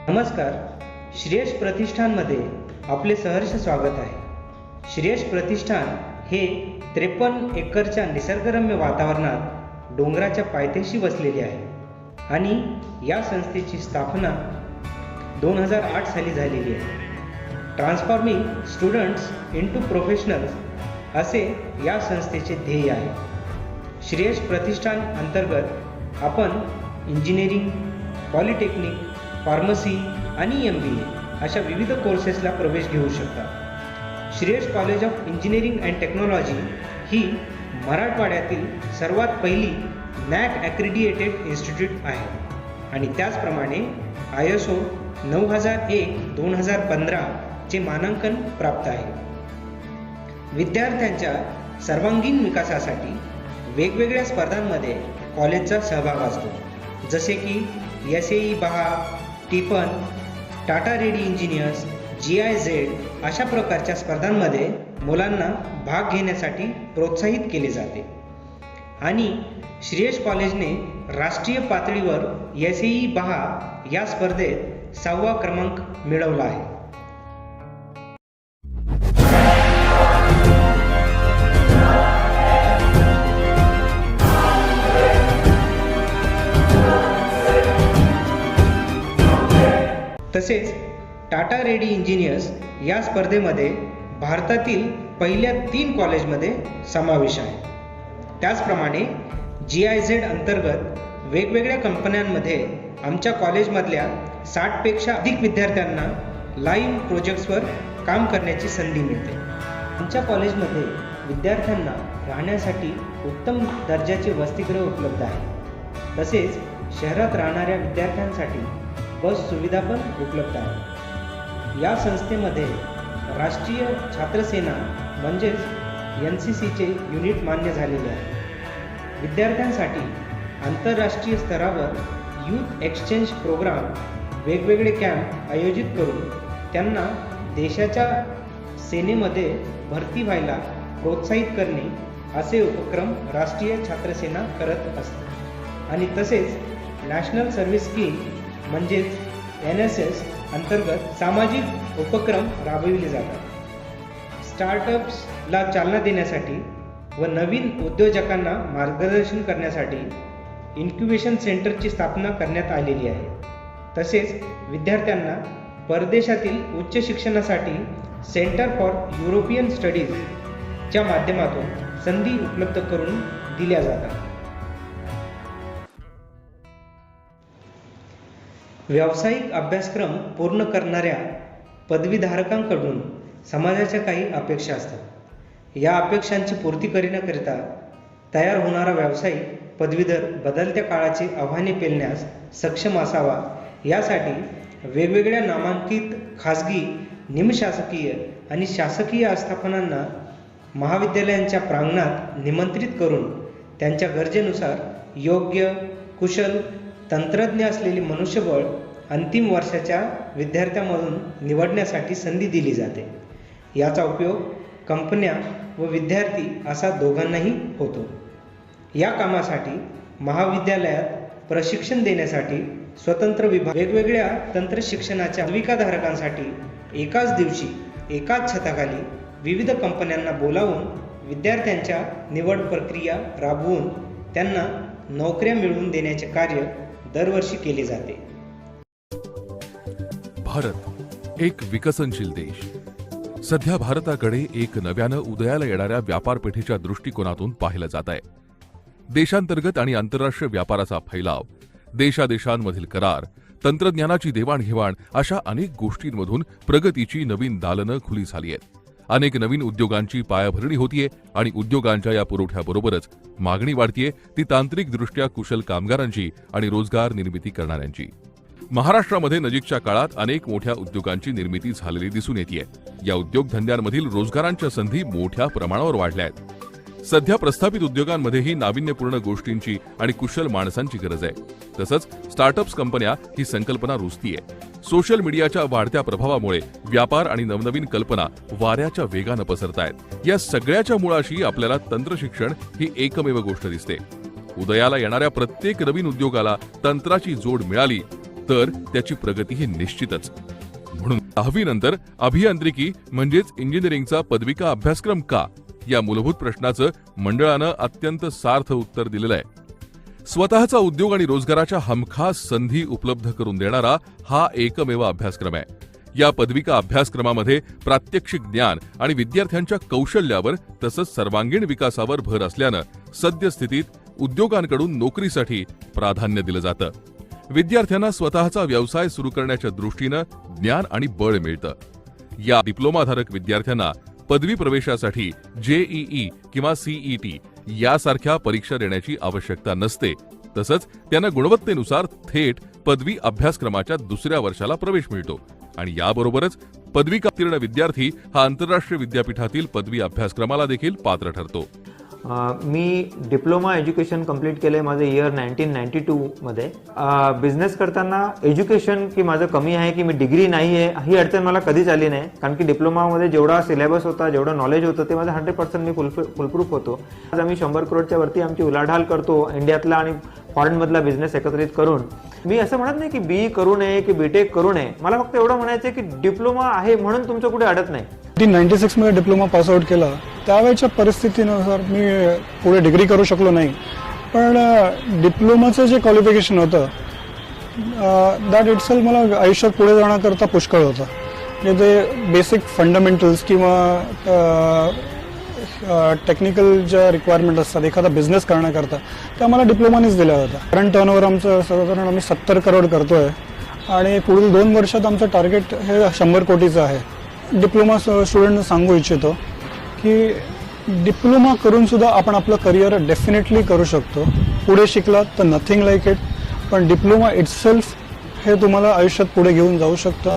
नमस्कार. श्रेयश प्रतिष्ठानमध्ये आपले सहर्ष स्वागत आहे. श्रेयश प्रतिष्ठान हे 53 एकरच्या निसर्गरम्य वातावरणात डोंगराच्या पायथ्याशी वसलेले आहे आणि या संस्थेची स्थापना 2008 साली झालेली आहे. ट्रान्सफॉर्मिंग स्टुडंट्स इंटू प्रोफेशनल्स असे या संस्थेचे ध्येय आहे. श्रेयश प्रतिष्ठान अंतर्गत आपण इंजिनिअरिंग, पॉलिटेक्निक, फार्मसी आणि MBA अशा विविध कोर्सेसला प्रवेश घेऊ शकता. Shreyash college of engineering and technology ही मराठवाड्यातील सर्वात पहिली NAAC ॲक्रेडिटेड इन्स्टिट्यूट आहे आणि त्याचप्रमाणे ISO 9001-2015 चे मानांकन प्राप्त आहे. विद्यार्थ्यांच्या सर्वांगीण विकासासाठी वेगवेगळ्या स्पर्धांमध्ये कॉलेजचा सहभाग असतो, जसे की SAE बहा, tiffin, Tata ready engineers, GIZ अशा प्रकारच्या स्पर्धांमध्ये मुलांना भाग घेण्यासाठी प्रोत्साहित केले जाते आणि श्रेयश कॉलेजने राष्ट्रीय पातळीवर SAE बहा या स्पर्धेत 6वा क्रमांक मिळवला आहे. तसेच टाटा रेडी इंजिनियर्स या स्पर्धेमध्ये भारतातील पहिल्या 3 कॉलेजमध्ये समावेश आहे. त्याचप्रमाणे GIZ अंतर्गत वेगवेगळ्या कंपन्यांमध्ये आमच्या कॉलेजमधल्या 60 पेक्षा अधिक विद्यार्थ्यांना लाईव्ह प्रोजेक्ट्सवर काम करण्याची संधी मिळते. आमच्या कॉलेजमध्ये विद्यार्थ्यांना राहण्यासाठी उत्तम दर्जाचे वसतिगृह उपलब्ध आहे. तसेच शहरात राहणाऱ्या विद्यार्थ्यांसाठी बस सुविधा पण उपलब्ध आहे. या संस्थेमध्ये राष्ट्रीय छात्रसेना म्हणजेच NCCचे युनिट मान्य झालेले आहे. विद्यार्थ्यांसाठी आंतरराष्ट्रीय स्तरावर यूथ एक्सचेंज प्रोग्राम, वेगवेगळे कॅम्प आयोजित करून त्यांना देशाच्या सेनेमध्ये भरती व्हायला प्रोत्साहित करणे असे उपक्रम राष्ट्रीय छात्रसेना करत असते. आणि तसेच नॅशनल सर्व्हिस स्कीम म्हणजेच NSS अंतर्गत सामाजिक उपक्रम राबविले जातात. स्टार्टअप्सला चालना देण्यासाठी व नवीन उद्योजकांना मार्गदर्शन करण्यासाठी इन्क्युबेशन सेंटरची स्थापना करण्यात आलेली आहे. तसेच विद्यार्थ्यांना परदेशातील उच्च शिक्षणासाठी सेंटर फॉर युरोपियन स्टडीजच्या माध्यमातून संधी उपलब्ध करून दिल्या जातात. व्यावसायिक अभ्यासक्रम पूर्ण करणाऱ्या पदवीधारकांकडून समाजाच्या काही अपेक्षा असतात. या अपेक्षांची पूर्ती करण्याकरिता तयार होणारा व्यावसायिक पदवीधर बदलत्या काळाची आव्हाने पेलण्यास सक्षम असावा, यासाठी वेगवेगळ्या नामांकित खाजगी, निमशासकीय आणि शासकीय आस्थापनांना महाविद्यालयांच्या प्रांगणात निमंत्रित करून त्यांच्या गरजेनुसार योग्य, कुशल, तंत्रज्ञ असलेले मनुष्यबळ अंतिम वर्षाच्या विद्यार्थ्यांमधून निवडण्यासाठी संधी दिली जाते. याचा उपयोग कंपन्या व विद्यार्थी असा दोघांनाही होतो. या कामासाठी महाविद्यालयात प्रशिक्षण देण्यासाठी स्वतंत्र विभाग, वेगवेगळ्या तंत्र शिक्षणाच्या पदविकाधारकांसाठी एकाच दिवशी एकाच छताखाली विविध कंपन्यांना बोलावून विद्यार्थ्यांच्या निवड प्रक्रिया राबवून त्यांना नोकऱ्या मिळवून देण्याचे कार्य दरवर्षी केले जाते. भारत एक विकसनशील देश. सध्या भारताकडे एक नव्यानं उदयाला येणाऱ्या व्यापारपेठेच्या दृष्टिकोनातून पाहिलं जात आहे. देशांतर्गत आणि आंतरराष्ट्रीय व्यापाराचा फैलाव, देशादेशांमधील करार, तंत्रज्ञानाची देवाणघेवाण अशा अनेक गोष्टींमधून प्रगतीची नवीन दालनं खुली झाली आहेत. अनेक नवीन उद्योगांची पायाभरणी होतीये आणि उद्योगांच्या या पुरवठ्याबरोबरच मागणी वाढतीये ती तांत्रिकदृष्ट्या कुशल कामगारांची आणि रोजगार निर्मिती करणाऱ्यांची. महाराष्ट्रामध्ये नजीकच्या काळात अनेक मोठ्या उद्योगांची निर्मिती झालेली दिसून येते. या उद्योगधंद्यांमधील रोजगारांच्या संधी मोठ्या प्रमाणावर वाढल्या आहेत. सध्या प्रस्थापित उद्योगांमध्येही नाविन्यपूर्ण गोष्टींची आणि कुशल माणसांची गरज आहे. तसंच स्टार्टअप्स कंपन्या ही संकल्पना रुजतीये. सोशल मीडियाच्या वाढत्या प्रभावामुळे व्यापार आणि नवनवीन कल्पना वाऱ्याच्या वेगानं पसरतायत. या सगळ्याच्या मुळाशी आपल्याला तंत्रशिक्षण ही एकमेव गोष्ट दिसते. उदयाला येणाऱ्या प्रत्येक नवीन उद्योगाला तंत्राची जोड मिळाली तर त्याची प्रगतीही निश्चितच. म्हणून 10वी नंतर अभियांत्रिकी म्हणजेच इंजिनिअरिंगचा पदविका अभ्यासक्रम का, या मूलभूत प्रश्नाचं मंडळानं अत्यंत सार्थ उत्तर दिलेलं आहे. स्वतःचा उद्योग आणि रोजगाराच्या हमखास संधी उपलब्ध करून देणारा हा एकमेव अभ्यासक्रम आहे. या पदविका अभ्यासक्रमामध्ये प्रात्यक्षिक ज्ञान आणि विद्यार्थ्यांच्या कौशल्यावर तसंच सर्वांगीण विकासावर भर असल्यानं सद्यस्थितीत उद्योगांकडून नोकरीसाठी प्राधान्य दिलं जातं. विद्यार्थ्यांना स्वतःचा व्यवसाय सुरू करण्याच्या दृष्टीनं ज्ञान आणि बळ मिळतं. या डिप्लोमाधारक विद्यार्थ्यांना पदवी प्रवेशासाठी JEE किंवा CET यासारख्या परीक्षा देण्याची आवश्यकता नसते. तसंच त्यांना गुणवत्तेनुसार थेट पदवी अभ्यासक्रमाच्या दुसऱ्या वर्षाला प्रवेश मिळतो. आणि याबरोबरच पदविका उत्तीर्ण विद्यार्थी हा आंतरराष्ट्रीय विद्यापीठातील पदवी अभ्यासक्रमाला देखील पात्र ठरतो. मी डिप्लोमा एज्युकेशन कंप्लीट केलं आहे माझं इयर 1992 मध्ये. बिझनेस करताना एज्युकेशन की माझं कमी आहे की मी डिग्री नाही आहे ही अडचण मला कधीच आली नाही, कारण की डिप्लोमामध्ये जेवढा सिलेबस होता, जेवढं नॉलेज होतं ते माझं 100% मी फुलप्रूफ होतो. आज आम्ही 100 करोडच्या वरती आमची उलाढाल करतो इंडियातला आणि फॉरेनमधला बिझनेस एकत्रित करून. मी असं म्हणत नाही की BE करू नये की BTech करू नये, मला फक्त एवढं म्हणायचं आहे की डिप्लोमा आहे म्हणून तुमचं कुठे अडत नाही. 1996 मध्ये डिप्लोमा पास आउट केला. त्यावेळेच्या परिस्थितीनुसार मी पुढे डिग्री करू शकलो नाही, पण डिप्लोमाचं जे क्वालिफिकेशन होतं दॅट इटसेल्फ मला आयुष्यात पुढे जाण्याकरता पुष्कळ होतं. म्हणजे ते बेसिक फंडामेंटल्स किंवा टेक्निकल ज्या रिक्वायरमेंट असतात एखादा बिझनेस करण्याकरता त्या मला डिप्लोमानेच दिल्या होत्या. करंट टर्नओव्हर आमचं साधारण आम्ही 70 करोड करतोय आणि पुढील 2 वर्षात आमचं टार्गेट हे 100 कोटीचं आहे. डिप्लोमा स्टुडंटना सांगू इच्छितो की डिप्लोमा करून सुद्धा आपण आपलं करिअर डेफिनेटली करू शकतो. पुढे शिकलात तर नथिंग लाईक इट, पण डिप्लोमा इटसेल्फ हे तुम्हाला आयुष्यात पुढे घेऊन जाऊ शकतं.